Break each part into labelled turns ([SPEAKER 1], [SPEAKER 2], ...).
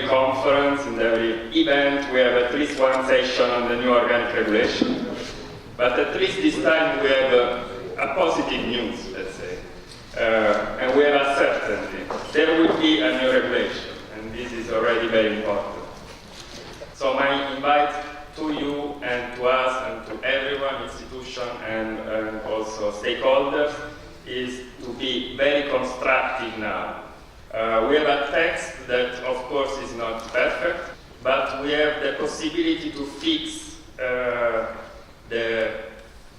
[SPEAKER 1] every conference, in every event, we have at least one session on the new organic regulation. But at least this time we have a positive news, let's say. And we have a certainty. There will be a new regulation, and this is already very important. So my invite to you and to us and to everyone, institution and also stakeholders, is to be very constructive now. We have a text that, of course, is not perfect, but we have the possibility to fix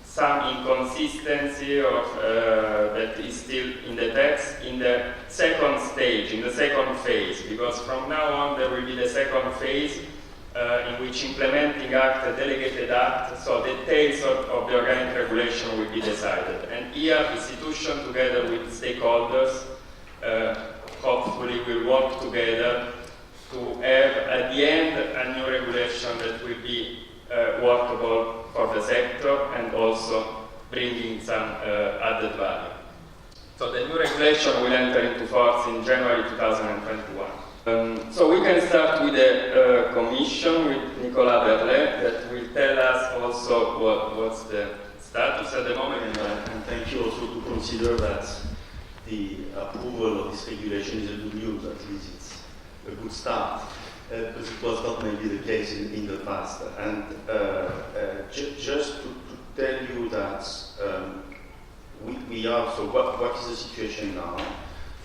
[SPEAKER 1] some inconsistency that is still in the text in the second stage, in the second phase, because from now on there will be the second phase in which implementing act, a delegated act, so details of the organic regulation will be decided. And here, institution together with stakeholders hopefully will work together to have at the end a new regulation that will be workable for the sector and also bringing some added value. So the new regulation will enter into force in January 2021. So we can start with the Commission, with Nicolas Verlet, that will tell us also what's the status at the moment.
[SPEAKER 2] And thank you also to consider that the approval of this regulation is a good news, at least it's a good start, because it was not maybe the case in the past. And just to tell you that we are, so what is the situation now?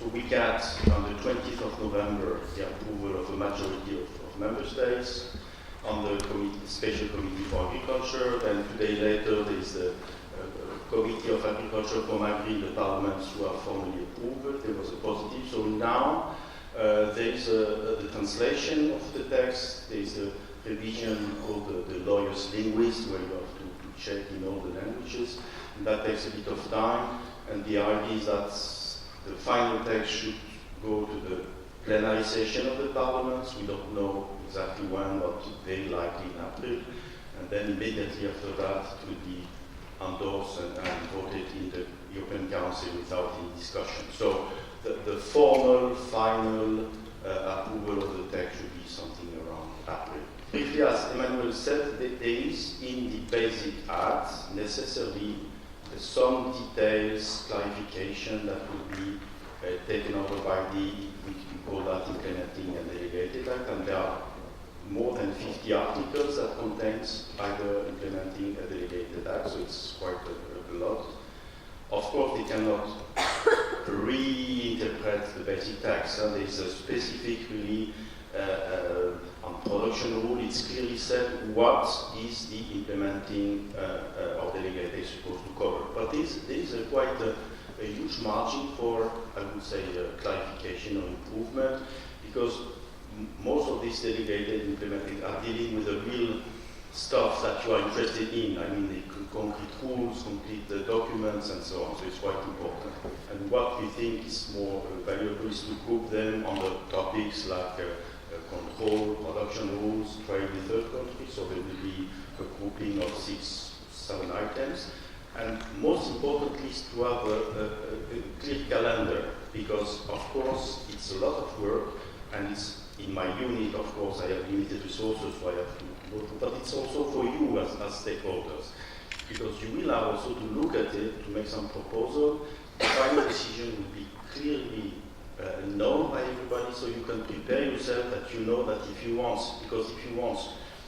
[SPEAKER 2] So we got on the 20th of November the approval of a majority of member states on the Special Committee for Agriculture. Then 2 days later there is the Committee of Agriculture from Agri, the parliaments who are formally approved. There was a positive. So now there is the translation of the text. There is a revision called the lawyer's linguist, where you have to check in all the languages. And that takes a bit of time. And the idea is that the final text should go to the plenary session of the parliaments. We don't know exactly when, but very likely in April. And then immediately after that, it will be endorsed and voted in the European Council without any discussion. So the formal, final approval of the text should be something around April. Briefly, as Emmanuel said, there is in the basic act necessarily some details, clarification that will be taken over by we call that implementing and delegated act, and there are more than 50 articles that contains either implementing a delegated act, so it's quite a lot. Of course, they cannot reinterpret the basic text. There is a specific really on production rule. It's clearly said what is the implementing or delegated is supposed to cover. But there is quite a huge margin for, I would say, clarification or improvement, because most of these delegated implementing are dealing with the real stuff that you are interested in. I mean, the concrete rules, complete the documents, and so on. So it's quite important. And what we think is more valuable is to group them on the topics like control, production rules, trade with third countries. So there will be a grouping of 6-7 items. And most importantly is to have a clear calendar, because of course it's a lot of work, and it's in my unit, of course, I have limited resources, so I have to go through, but it's also for you as stakeholders, because you will have also to look at it, to make some proposal. The final decision will be clearly known by everybody, so you can prepare yourself that you know that if you want, because if you want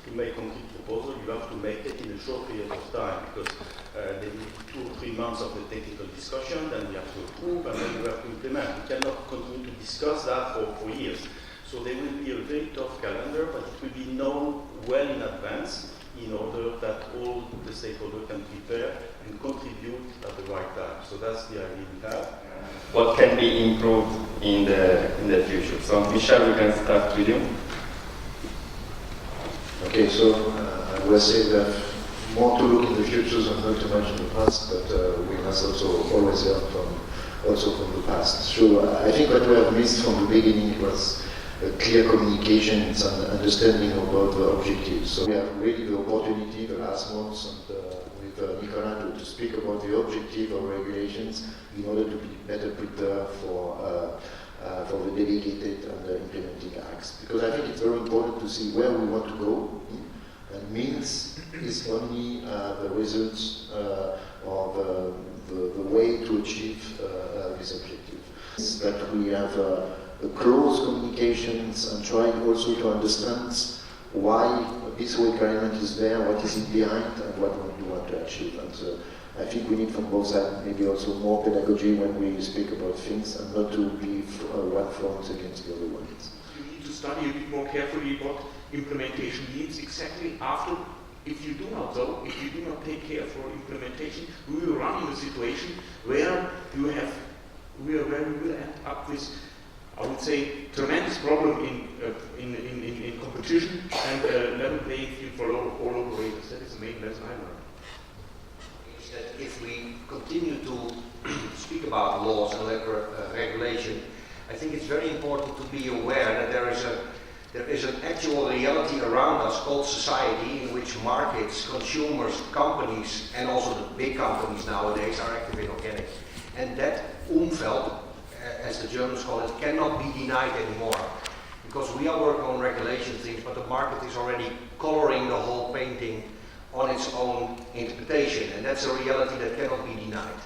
[SPEAKER 2] to make concrete proposal, you have to make it in a short period of time, because there will be 2 or 3 months of the technical discussion, then we have to approve, and then we have to implement. We cannot continue to discuss that for years. So there will be a very tough calendar, but it will be known well in advance in order that all the stakeholders can prepare and contribute at the right time. So that's the idea we have.
[SPEAKER 1] What can be improved in the future? So Michel, we can start with you.
[SPEAKER 3] Okay, so I will say that more to look in the future than not too much in the past, but we must also always learn from the past. So I think what we have missed from the beginning was a clear communication and some understanding about the objectives. So we have really the opportunity the last months and with Nicolas to speak about the objective of regulations in order to be better prepared for for the delegated and the implementing acts. Because I think it's very important to see where we want to go, and means is only the results or the way to achieve this objective. That we have close communications and trying also to understand why this requirement is there, what is it behind, and what we want to achieve. And I think we need from both sides maybe also more pedagogy when we speak about things, and not to be one front against the other one.
[SPEAKER 4] You need to study a bit more carefully what implementation means exactly after. If you do not though, if you do not take care for implementation, we will run in a situation where we will end up with, I would say, tremendous problem in competition and level playing field for all operators. That is the main lesson I learned.
[SPEAKER 5] Is that if we continue to speak about laws and regulation, I think it's very important to be aware that there is an actual reality around us called society, in which markets, consumers, companies, and also the big companies nowadays are active in organic. And that Umfeld, as the Germans call it, cannot be denied anymore. Because we are working on regulation things, but the market is already coloring the whole painting on its own interpretation. And that's a reality that cannot be denied.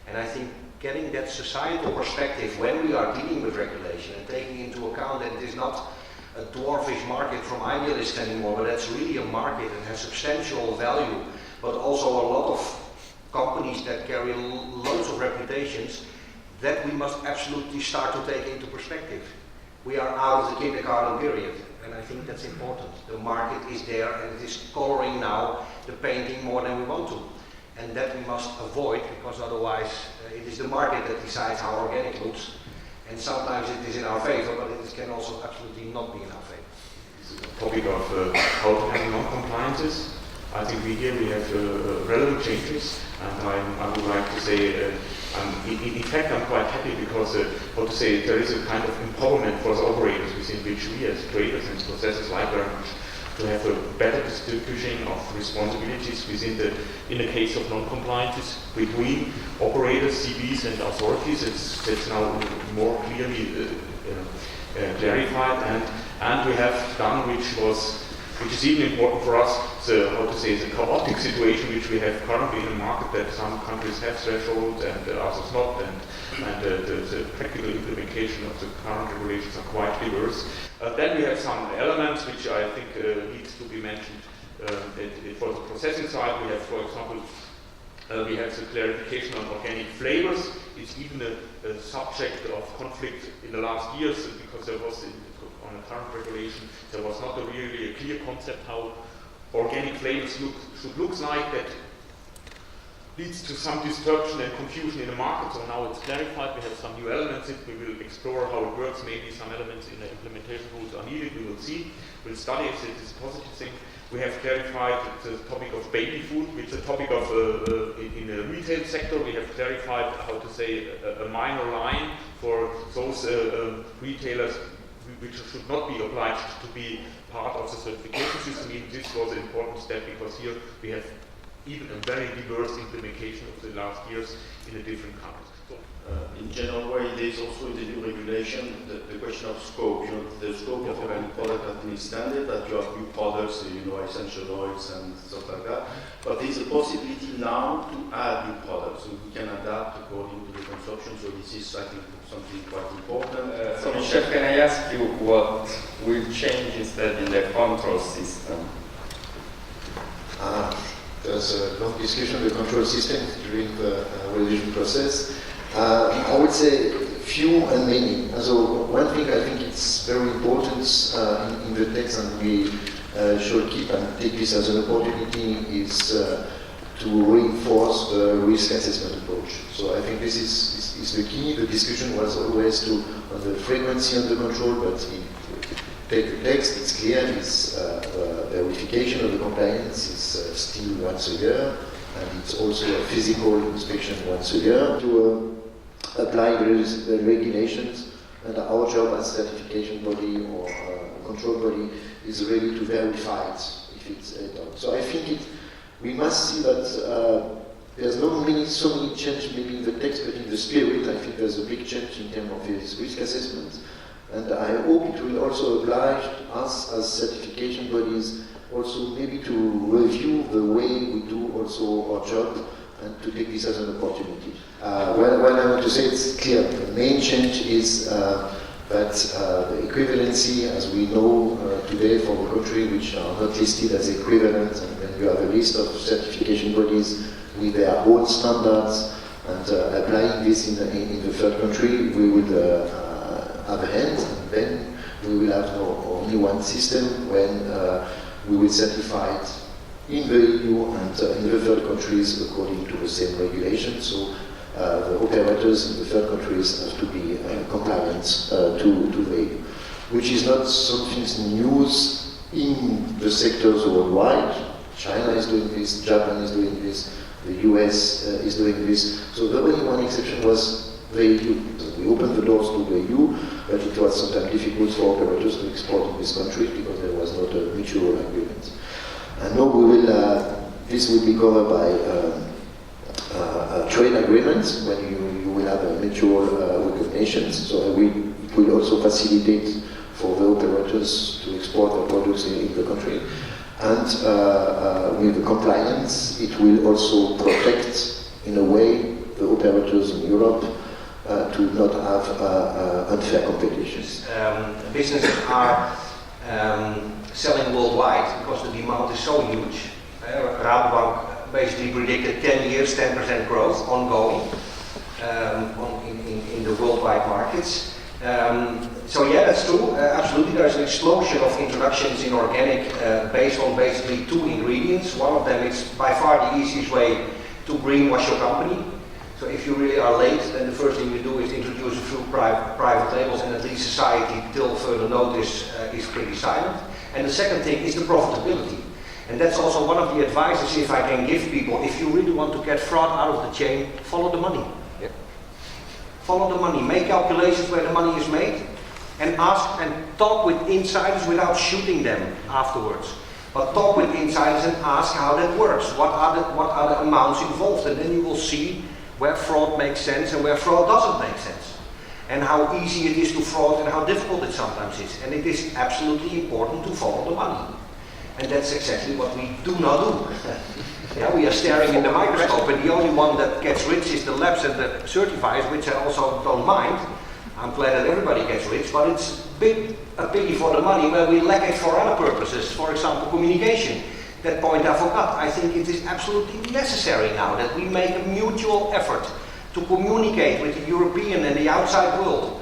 [SPEAKER 5] And I think getting that societal perspective when we are dealing with regulation and taking into account that it is not a dwarfish market from idealists anymore, but that's really a market that has substantial value, but also a lot of companies that carry loads of reputations, that we must absolutely start to take into perspective. We are out of the kindergarten period, and I think that's important. The market is there, and it is coloring now the painting more than we want to. And that we must avoid, because otherwise it is the market that decides how organic looks. And sometimes it is in our favor, but it can also absolutely not be in our favor.
[SPEAKER 4] The topic of how to handle non-compliances. I think we have relevant changes, and I would like to say, in fact, I'm quite happy because, there is a kind of empowerment for the operators within which we as traders and processors like very much to have a better distribution of responsibilities in the case of non-compliances between operators, CBs and authorities. It's now more clearly clarified, and we have done, which is even important for us, the chaotic situation which we have currently in the market, that some countries have thresholds and others not, and the practical implementation of the current regulations are quite diverse. Then we have some elements which I think needs to be mentioned. For the processing side, we have, for example, we have the clarification on organic flavors. It's even a subject of conflict in the last years, because there was, on the current regulation, there was not really a clear concept how organic flavors should look like. That leads to some disruption and confusion in the market. So now it's clarified. We have some new elements in it. We will explore how it works. Maybe some elements in the implementation rules are needed. We will see. We'll study if it is a positive thing. We have clarified the topic of baby food, which is a topic of in the retail sector. We have clarified how to say a minor line for those retailers which should not be obliged to be part of the certification system. This was an important step, because here we have even a very diverse implementation of the last years in the different countries. So,
[SPEAKER 2] in general way, there is also in the new regulation the question of scope. The scope of organic product has been extended, that you have new products, essential oils and stuff like that. But there is a possibility now to add new products, so we can adapt according to the consumption. So this is, I think, something quite important.
[SPEAKER 1] So Michel, can I ask you what will change instead in the control system?
[SPEAKER 3] There's a long discussion on the control system during the revision process. I would say few and many. So one thing I think it's very important in the text, and we should keep and take this as an opportunity, is to reinforce the risk assessment approach. So I think this is the key. The discussion was always on the frequency of the control, but take the text, it's clear, the verification of the compliance is still once a year, and it's also a physical inspection once a year to apply the regulations. And our job as certification body or control body is really to verify it if it's done. So I think we must see that there's so many change maybe in the text, but in the spirit, I think there's a big change in terms of this risk assessment. And I hope it will also oblige us as certification bodies also maybe to review the way we do also our job and to take this as an opportunity. What I want to say, it's clear, the main change is that the equivalency, as we know today for the country which are not listed as equivalent, and then you have a list of certification bodies with their own standards, and applying this in the third country, we would have a hand, and then we will have only one system when we will certify it in the EU and in the third countries according to the same regulation. So the operators in the third countries have to be compliant to the EU, which is not something news in the sectors worldwide. China is doing this, Japan is doing this, the US is doing this. So the only one exception was the EU. So we opened the doors to the EU, but it was sometimes difficult for operators to export in this country because there was not a mutual agreement. And now we will, this will be covered by trade agreements when you will have a mutual recognition. So it will also facilitate for the operators to export their products in the country. And with the compliance, it will also protect, in a way, the operators in Europe to not have unfair competitions.
[SPEAKER 5] Businesses are selling worldwide because the demand is so huge. Rabobank basically predicted 10 years, 10% growth ongoing in the worldwide markets. So yeah, that's true. Absolutely, there's an explosion of introductions in organic based on basically 2 ingredients. One of them is by far the easiest way to greenwash your company. So if you really are late, then the first thing you do is introduce a few private labels, and at least society, till further notice, is pretty silent. And the second thing is the profitability. And that's also one of the advices, if I can give people, if you really want to get fraud out of the chain, follow the money. Yeah. Follow the money, make calculations where the money is made, and ask and talk with insiders without shooting them afterwards. But talk with insiders and ask how that works. What are the amounts involved? And then you will see where fraud makes sense and where fraud doesn't make sense. And how easy it is to fraud and how difficult it sometimes is. And it is absolutely important to follow the money. And that's exactly what we do not do. Yeah, we are staring in the microscope, and the only one that gets rich is the labs and the certifiers, which I also don't mind. I'm glad that everybody gets rich, but it's a pity for the money where we lack it for other purposes. For example, communication. That point I forgot. I think it is absolutely necessary now that we make a mutual effort to communicate with the European and the outside world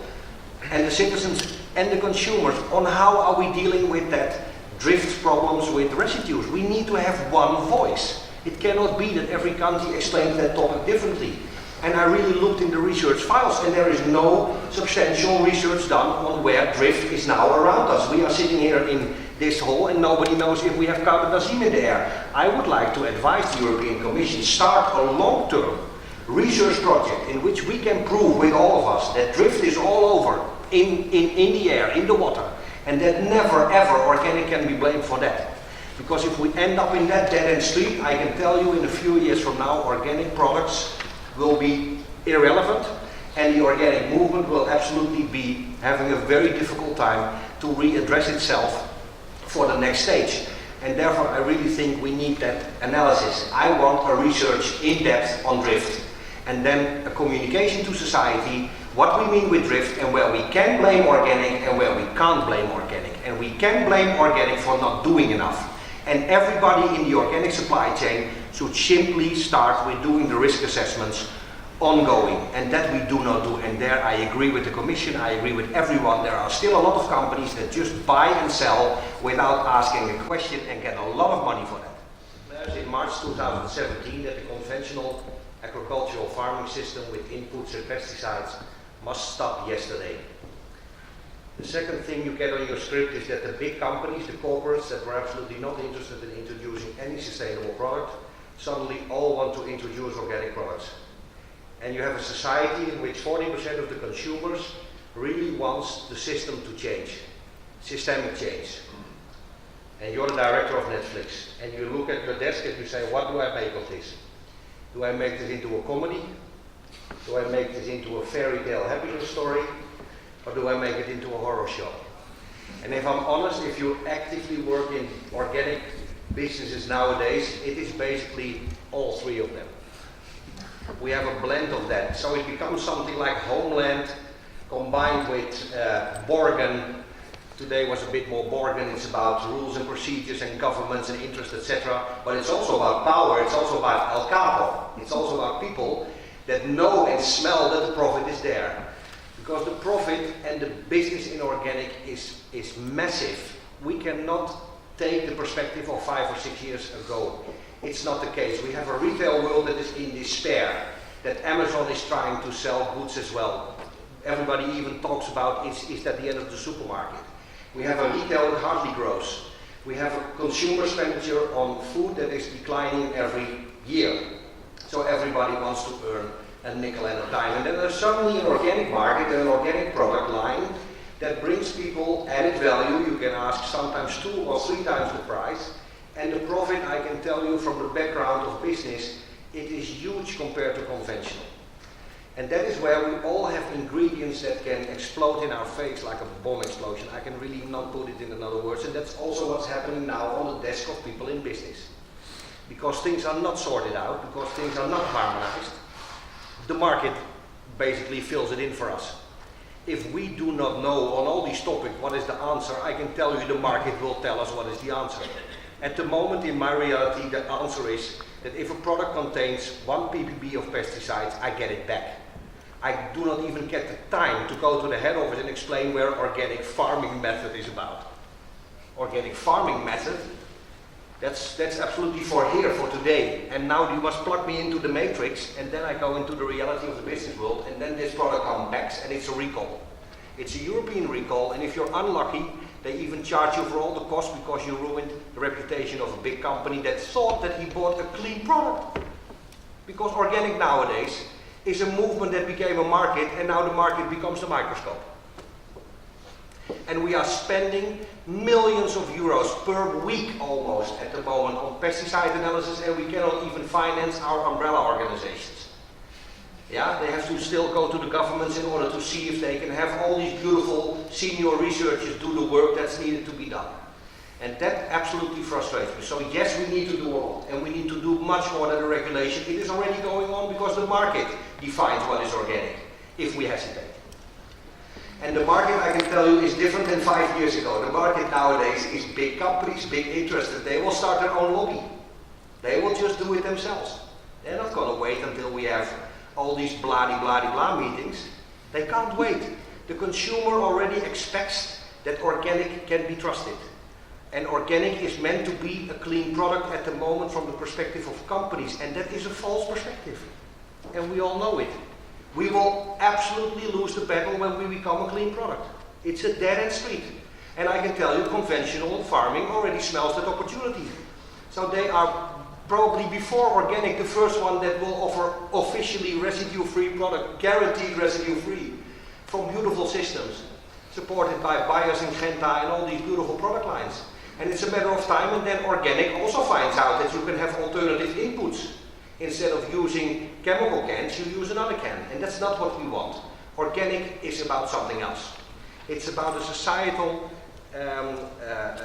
[SPEAKER 5] and the citizens and the consumers on how are we dealing with that drift problems with residues. We need to have one voice. It cannot be that every country explains that topic differently. And I really looked in the research files, and there is no substantial research done on where drift is now around us. We are sitting here in this hall and nobody knows if we have carbendazim in the air. I would like to advise the European Commission, start a long-term research project in which we can prove with all of us that drift is all over in the air, in the water, and that never ever organic can be blamed for that. Because if we end up in that dead-end street, I can tell you in a few years from now, organic products will be irrelevant, and the organic movement will absolutely be having a very difficult time to readdress itself for the next stage. And therefore I really think we need that analysis. I want a research in depth on drift, and then a communication to society, what we mean with drift and where we can blame organic and where we can't blame organic. And we can blame organic for not doing enough. And everybody in the organic supply chain should simply start with doing the risk assessments ongoing, and that we do not do. And there I agree with the Commission, I agree with everyone. There are still a lot of companies that just buy and sell without asking a question and get a lot of money for that. There's in March 2017 that the conventional agricultural farming system with inputs and pesticides must stop yesterday. The second thing you get on your script is that the big companies, the corporates that were absolutely not interested in introducing any sustainable product, suddenly all want to introduce organic products. And you have a society in which 40% of the consumers really wants the system to change, systemic change. And you're the director of Netflix, and you look at your desk and you say, what do I make of this? Do I make this into a comedy? Do I make this into a fairy tale happiness story? Or do I make it into a horror show? And if I'm honest, if you actively work in organic businesses nowadays, it is basically all three of them. We have a blend of that. So it becomes something like Homeland combined with Borgen. Today was a bit more Borgen. It's about rules and procedures and governments and interests, etc. But it's also about power. It's also about El Capo. It's also about people that know and smell that the profit is there. Because the profit and the business in organic is massive. We cannot take the perspective of 5 or 6 years ago. It's not the case. We have a retail world that is in despair, that Amazon is trying to sell goods as well. Everybody even talks about is that the end of the supermarket. We have a retail that hardly grows. We have a consumer expenditure on food that is declining every year. So everybody wants to earn a nickel and a dime. And then there's suddenly an organic market and an organic product line that brings people added value. You can ask sometimes 2 or 3 times the price. And the profit, I can tell you from the background of business, it is huge compared to conventional. And that is where we all have ingredients that can explode in our face like a bomb explosion. I can really not put it in another words. And that's also what's happening now on the desk of people in business. Because things are not sorted out, because things are not harmonized, the market basically fills it in for us. If we do not know on all these topics what is the answer, I can tell you the market will tell us what is the answer. At the moment in my reality, the answer is that if a product contains 1 ppb of pesticides, I get it back. I do not even get the time to go to the head office and explain where organic farming method is about. Organic farming method, that's absolutely for here, for today. And now you must plug me into the matrix, and then I go into the reality of the business world, and then this product comes back, and it's a recall. It's a European recall, and if you're unlucky, they even charge you for all the costs because you ruined the reputation of a big company that thought that he bought a clean product. Because organic nowadays is a movement that became a market, and now the market becomes a microscope. And we are spending millions of euros per week almost at the moment on pesticide analysis, and we cannot even finance our umbrella organizations. Yeah, they have to still go to the governments in order to see if they can have all these beautiful senior researchers do the work that's needed to be done. And that absolutely frustrates me. So yes, we need to do a lot, and we need to do much more than the regulation. It is already going on because the market defines what is organic, if we hesitate. And the market, I can tell you, is different than 5 years ago. The market nowadays is big companies, big interests. They will start their own lobby. They will just do it themselves. They're not going to wait until we have all these blah-de-blah-de-blah meetings. They can't wait. The consumer already expects that organic can be trusted. And organic is meant to be a clean product at the moment from the perspective of companies. And that is a false perspective. And we all know it. We will absolutely lose the battle when we become a clean product. It's a dead-end street. And I can tell you, conventional farming already smells that opportunity. So they are probably before organic the first one that will offer officially residue-free product, guaranteed residue-free, from beautiful systems, supported by Bayers and Genta and all these beautiful product lines. And it's a matter of time, and then organic also finds out that you can have alternative inputs. Instead of using chemical cans, you use another can. And that's not what we want. Organic is about something else. It's about a societal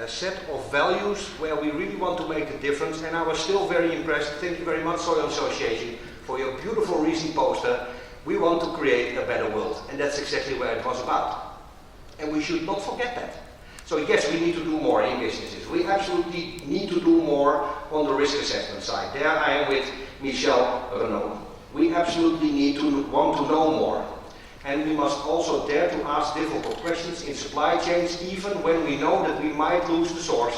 [SPEAKER 5] set of values where we really want to make a difference. And I was still very impressed. Thank you very much, Soil Association, for your beautiful recent poster. We want to create a better world. And that's exactly where it was about. And we should not forget that. So yes, we need to do more in businesses. We absolutely need to do more on the risk assessment side. There I am with Michel Reynaud. We absolutely need to want to know more. And we must also dare to ask difficult questions in supply chains, even when we know that we might lose the source.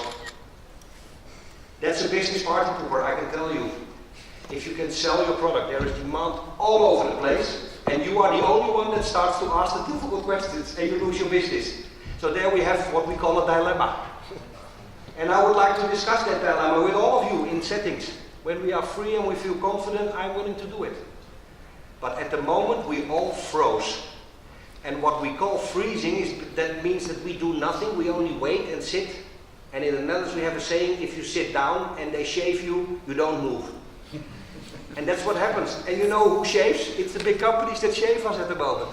[SPEAKER 5] That's a business party pooper, I can tell you. If you can sell your product, there is demand all over the place, and you are the only one that starts to ask the difficult questions, and you lose your business. So there we have what we call a dilemma. And I would like to discuss that dilemma with all of you in settings. When we are free and we feel confident, I'm willing to do it. But at the moment, we all froze. And what we call freezing that means that we do nothing, we only wait and sit. And in the Netherlands we have a saying, if you sit down and they shave you, you don't move. And that's what happens. And you know who shaves? It's the big companies that shave us at the moment.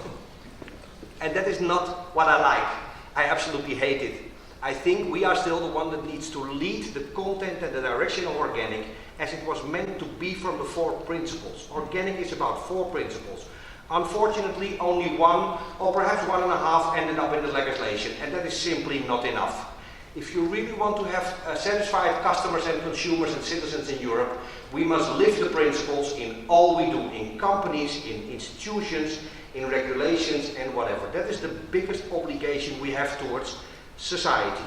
[SPEAKER 5] And that is not what I like. I absolutely hate it. I think we are still the one that needs to lead the content and the direction of organic as it was meant to be from the 4 principles. Organic is about 4 principles. Unfortunately, only 1 or perhaps 1.5 ended up in the legislation, and that is simply not enough. If you really want to have satisfied customers and consumers and citizens in Europe, we must live the principles in all we do, in companies, in institutions, in regulations and whatever. That is the biggest obligation we have towards society.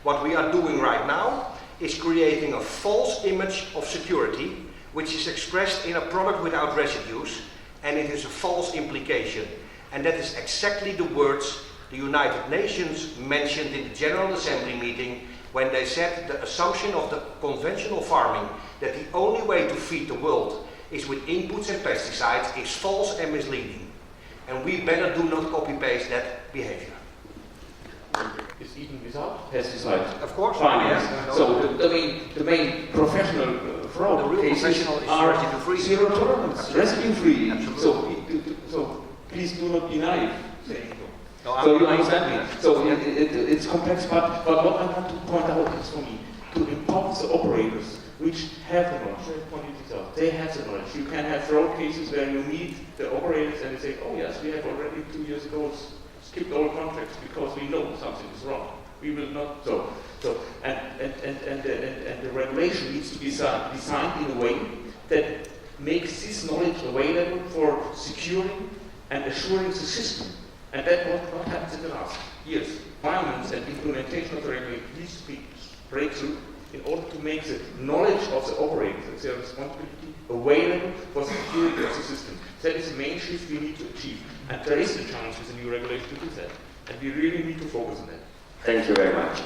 [SPEAKER 5] What we are doing right now is creating a false image of security, which is expressed in a product without residues, and it is a false implication. And that is exactly the words the United Nations mentioned in the General Assembly meeting when they said the assumption of the conventional farming that the only way to feed the world is with inputs and pesticides is false and misleading. And we better do not copy-paste that behavior.
[SPEAKER 4] Is eaten without pesticides.
[SPEAKER 5] Of course.
[SPEAKER 4] Finance.
[SPEAKER 5] Yeah.
[SPEAKER 4] So the main professional fraud
[SPEAKER 5] The real
[SPEAKER 4] cases
[SPEAKER 5] professional is
[SPEAKER 4] are
[SPEAKER 5] residue-free.
[SPEAKER 4] zero tolerance, residue-free.
[SPEAKER 5] Absolutely.
[SPEAKER 4] So please do not deny saying so.
[SPEAKER 5] No,
[SPEAKER 4] So you understand me? So it's complex, but what I want to point out is for me to empower the operators which have the knowledge. They have the knowledge. You can have fraud cases where you meet the operators and they say, oh yes, we have already 2 years ago skipped all contracts because we know something is wrong. We will not and the regulation needs to be designed in a way that makes this knowledge available for securing and assuring the system. And that was what happens in the last years. Requirements and implementation of the regulation needs to be breakthrough in order to make the knowledge of the operators and their responsibility available for security of the system. That is the main shift we need to achieve. And there is a chance with the new regulation to do that. And we really need to focus on that.
[SPEAKER 1] Thank you very much.